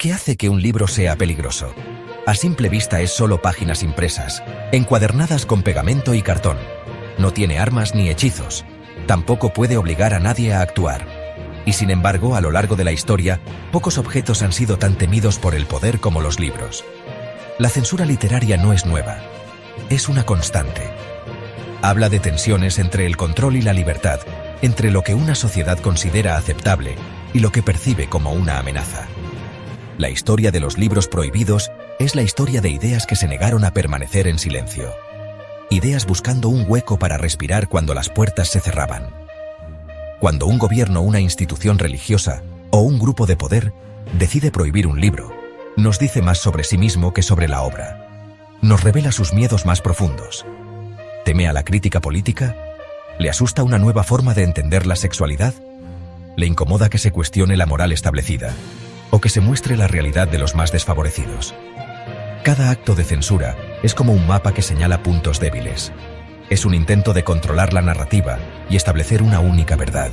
¿Qué hace que un libro sea peligroso? A simple vista es solo páginas impresas, encuadernadas con pegamento y cartón. No tiene armas ni hechizos. Tampoco puede obligar a nadie a actuar. Y sin embargo, a lo largo de la historia, pocos objetos han sido tan temidos por el poder como los libros. La censura literaria no es nueva. Es una constante. Habla de tensiones entre el control y la libertad, entre lo que una sociedad considera aceptable y lo que percibe como una amenaza. La historia de los libros prohibidos es la historia de ideas que se negaron a permanecer en silencio. Ideas buscando un hueco para respirar cuando las puertas se cerraban. Cuando un gobierno, una institución religiosa o un grupo de poder decide prohibir un libro, nos dice más sobre sí mismo que sobre la obra. Nos revela sus miedos más profundos. ¿Teme a la crítica política? ¿Le asusta una nueva forma de entender la sexualidad? ¿Le incomoda que se cuestione la moral establecida? ¿O que se muestre la realidad de los más desfavorecidos? Cada acto de censura es como un mapa que señala puntos débiles. Es un intento de controlar la narrativa y establecer una única verdad.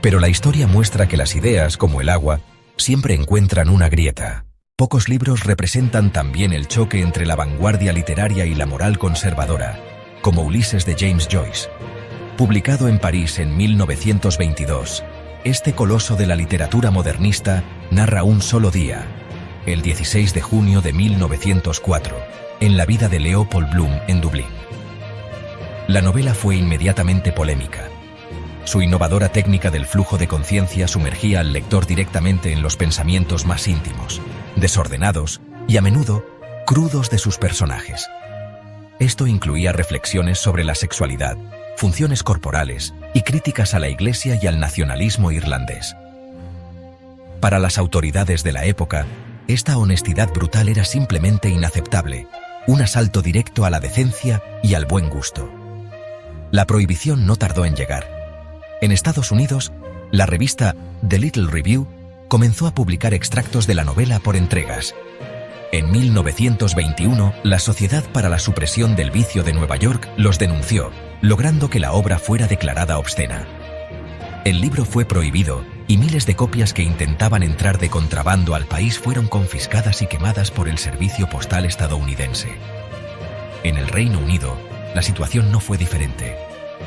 Pero la historia muestra que las ideas, como el agua, siempre encuentran una grieta. Pocos libros representan también el choque entre la vanguardia literaria y la moral conservadora, como Ulises de James Joyce. Publicado en París en 1922, este coloso de la literatura modernista narra un solo día, el 16 de junio de 1904, en la vida de Leopold Bloom en Dublín. La novela fue inmediatamente polémica. Su innovadora técnica del flujo de conciencia sumergía al lector directamente en los pensamientos más íntimos, desordenados y a menudo crudos de sus personajes. Esto incluía reflexiones sobre la sexualidad, funciones corporales y críticas a la Iglesia y al nacionalismo irlandés. Para las autoridades de la época, esta honestidad brutal era simplemente inaceptable, un asalto directo a la decencia y al buen gusto. La prohibición no tardó en llegar. En Estados Unidos, la revista The Little Review comenzó a publicar extractos de la novela por entregas. En 1921, la Sociedad para la Supresión del Vicio de Nueva York los denunció, logrando que la obra fuera declarada obscena. El libro fue prohibido y miles de copias que intentaban entrar de contrabando al país fueron confiscadas y quemadas por el Servicio Postal estadounidense. En el Reino Unido, la situación no fue diferente,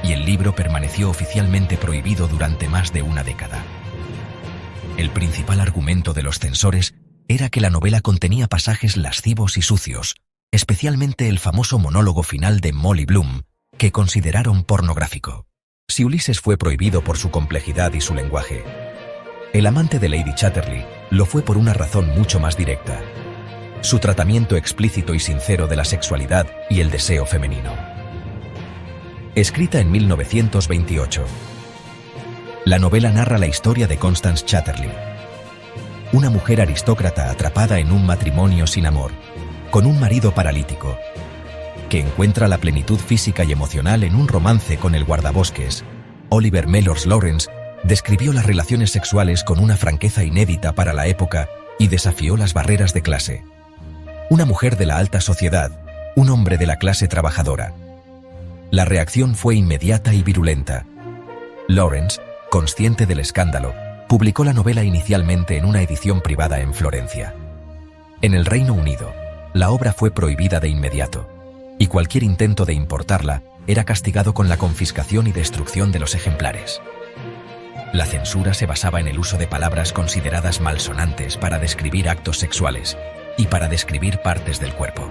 y el libro permaneció oficialmente prohibido durante más de una década. El principal argumento de los censores era que la novela contenía pasajes lascivos y sucios, especialmente el famoso monólogo final de Molly Bloom, que consideraron pornográfico. Si Ulises fue prohibido por su complejidad y su lenguaje, el amante de Lady Chatterley lo fue por una razón mucho más directa: su tratamiento explícito y sincero de la sexualidad y el deseo femenino. Escrita en 1928, la novela narra la historia de Constance Chatterley, una mujer aristócrata atrapada en un matrimonio sin amor, con un marido paralítico, que encuentra la plenitud física y emocional en un romance con el guardabosques. Oliver Mellors Lawrence describió las relaciones sexuales con una franqueza inédita para la época y desafió las barreras de clase. Una mujer de la alta sociedad, un hombre de la clase trabajadora. La reacción fue inmediata y virulenta. Lawrence, consciente del escándalo, publicó la novela inicialmente en una edición privada en Florencia. En el Reino Unido, la obra fue prohibida de inmediato, y cualquier intento de importarla era castigado con la confiscación y destrucción de los ejemplares. La censura se basaba en el uso de palabras consideradas malsonantes para describir actos sexuales y para describir partes del cuerpo.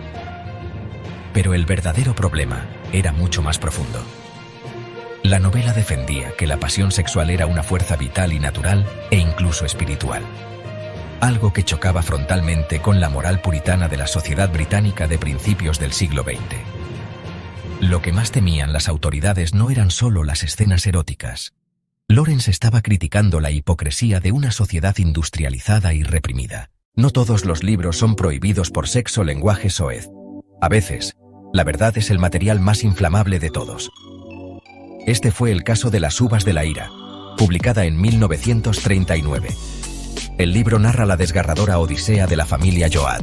Pero el verdadero problema era mucho más profundo. La novela defendía que la pasión sexual era una fuerza vital y natural e incluso espiritual. Algo que chocaba frontalmente con la moral puritana de la sociedad británica de principios del siglo XX. Lo que más temían las autoridades no eran solo las escenas eróticas. Lawrence estaba criticando la hipocresía de una sociedad industrializada y reprimida. No todos los libros son prohibidos por sexo, lenguaje soez. A veces, la verdad es el material más inflamable de todos. Este fue el caso de Las uvas de la ira, publicada en 1939. El libro narra la desgarradora odisea de la familia Joad,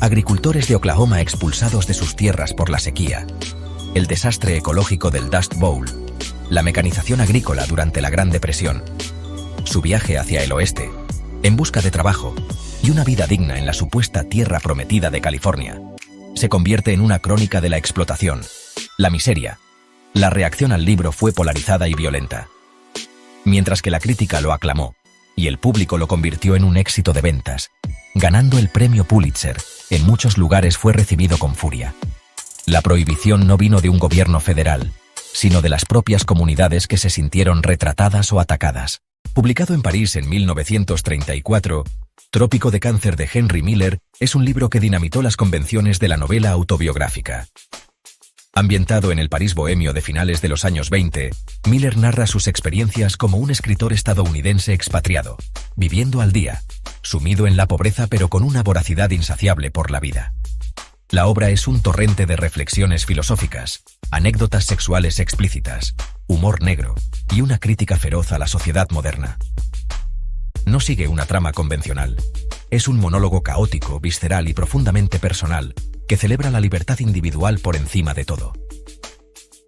agricultores de Oklahoma expulsados de sus tierras por la sequía, el desastre ecológico del Dust Bowl, la mecanización agrícola durante la Gran Depresión, su viaje hacia el oeste, en busca de trabajo, y y una vida digna en la supuesta tierra prometida de California, se convierte en una crónica de la explotación, la miseria. La reacción al libro fue polarizada y violenta. Mientras que la crítica lo aclamó y el público lo convirtió en un éxito de ventas, ganando el premio Pulitzer, en muchos lugares fue recibido con furia. La prohibición no vino de un gobierno federal, sino de las propias comunidades que se sintieron retratadas o atacadas. Publicado en París en 1934, Trópico de cáncer de Henry Miller es un libro que dinamitó las convenciones de la novela autobiográfica. Ambientado en el París bohemio de finales de los años 20, Miller narra sus experiencias como un escritor estadounidense expatriado, viviendo al día, sumido en la pobreza pero con una voracidad insaciable por la vida. La obra es un torrente de reflexiones filosóficas, anécdotas sexuales explícitas, humor negro y una crítica feroz a la sociedad moderna. No sigue una trama convencional. Es un monólogo caótico, visceral y profundamente personal que celebra la libertad individual por encima de todo.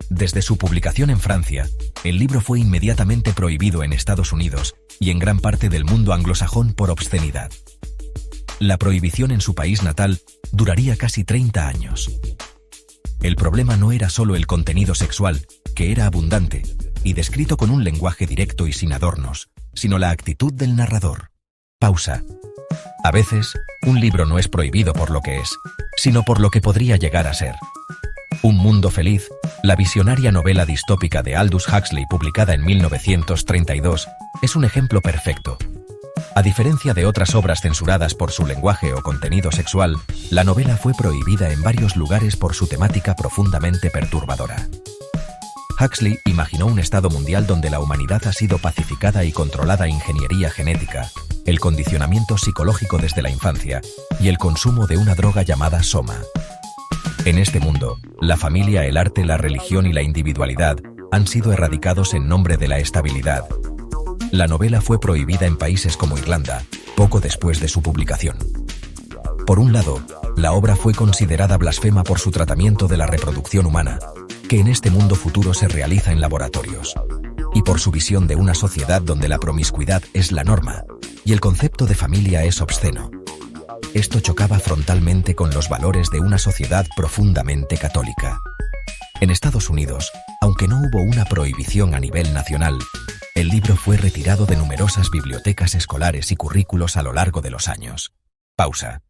Desde su publicación en Francia, el libro fue inmediatamente prohibido en Estados Unidos y en gran parte del mundo anglosajón por obscenidad. La prohibición en su país natal duraría casi 30 años. El problema no era solo el contenido sexual, que era abundante y descrito con un lenguaje directo y sin adornos, sino la actitud del narrador. Pausa. A veces, un libro no es prohibido por lo que es, sino por lo que podría llegar a ser. Un mundo feliz, la visionaria novela distópica de Aldous Huxley publicada en 1932, es un ejemplo perfecto. A diferencia de otras obras censuradas por su lenguaje o contenido sexual, la novela fue prohibida en varios lugares por su temática profundamente perturbadora. Huxley imaginó un estado mundial donde la humanidad ha sido pacificada y controlada ingeniería genética, el condicionamiento psicológico desde la infancia y el consumo de una droga llamada soma. En este mundo, la familia, el arte, la religión y la individualidad han sido erradicados en nombre de la estabilidad. La novela fue prohibida en países como Irlanda, poco después de su publicación. Por un lado, la obra fue considerada blasfema por su tratamiento de la reproducción humana, que en este mundo futuro se realiza en laboratorios, y por su visión de una sociedad donde la promiscuidad es la norma y el concepto de familia es obsceno. Esto chocaba frontalmente con los valores de una sociedad profundamente católica. En Estados Unidos, aunque no hubo una prohibición a nivel nacional, el libro fue retirado de numerosas bibliotecas escolares y currículos a lo largo de los años. Pausa.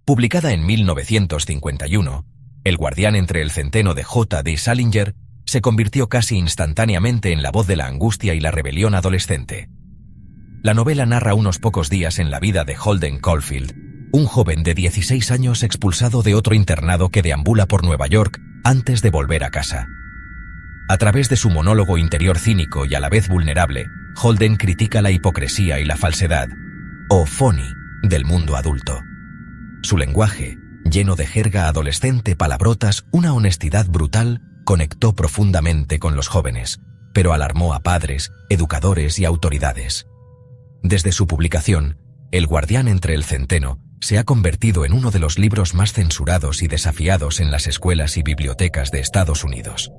Publicada en 1951, El guardián entre el centeno de J. D. Salinger se convirtió casi instantáneamente en la voz de la angustia y la rebelión adolescente. La novela narra unos pocos días en la vida de Holden Caulfield, un joven de 16 años expulsado de otro internado que deambula por Nueva York antes de volver a casa. A través de su monólogo interior cínico y a la vez vulnerable, Holden critica la hipocresía y la falsedad, o phony, del mundo adulto. Su lenguaje, lleno de jerga adolescente, palabrotas, una honestidad brutal, conectó profundamente con los jóvenes, pero alarmó a padres, educadores y autoridades. Desde su publicación, El guardián entre el centeno se ha convertido en uno de los libros más censurados y desafiados en las escuelas y bibliotecas de Estados Unidos.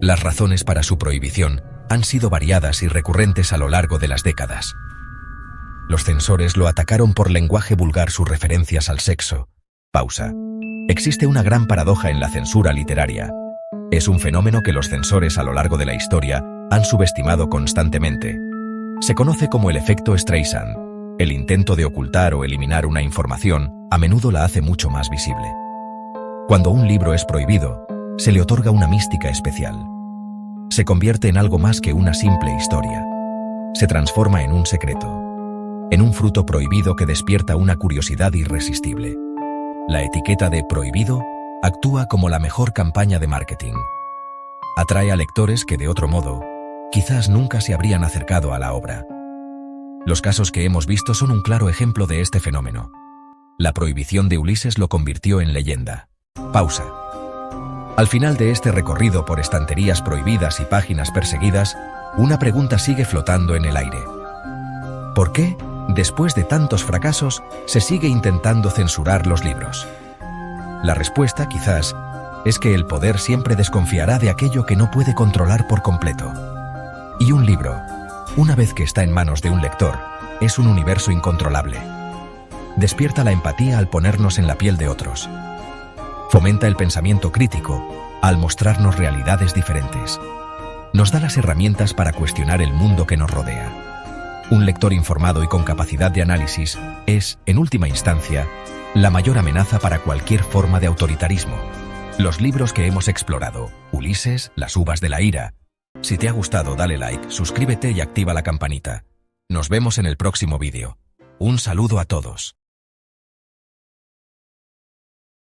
Las razones para su prohibición han sido variadas y recurrentes a lo largo de las décadas. Los censores lo atacaron por lenguaje vulgar, sus referencias al sexo. Pausa. Existe una gran paradoja en la censura literaria. Es un fenómeno que los censores a lo largo de la historia han subestimado constantemente. Se conoce como el efecto Streisand. El intento de ocultar o eliminar una información a menudo la hace mucho más visible. Cuando un libro es prohibido, se le otorga una mística especial. Se convierte en algo más que una simple historia. Se transforma en un secreto, en un fruto prohibido que despierta una curiosidad irresistible. La etiqueta de prohibido actúa como la mejor campaña de marketing. Atrae a lectores que de otro modo, quizás nunca se habrían acercado a la obra. Los casos que hemos visto son un claro ejemplo de este fenómeno. La prohibición de Ulises lo convirtió en leyenda. Pausa. Al final de este recorrido por estanterías prohibidas y páginas perseguidas, una pregunta sigue flotando en el aire. ¿Por qué, después de tantos fracasos, se sigue intentando censurar los libros? La respuesta, quizás, es que el poder siempre desconfiará de aquello que no puede controlar por completo. Y un libro, una vez que está en manos de un lector, es un universo incontrolable. Despierta la empatía al ponernos en la piel de otros. Fomenta el pensamiento crítico al mostrarnos realidades diferentes. Nos da las herramientas para cuestionar el mundo que nos rodea. Un lector informado y con capacidad de análisis es, en última instancia, la mayor amenaza para cualquier forma de autoritarismo. Los libros que hemos explorado: Ulises, Las uvas de la ira. Si te ha gustado, dale like, suscríbete y activa la campanita. Nos vemos en el próximo vídeo. Un saludo a todos.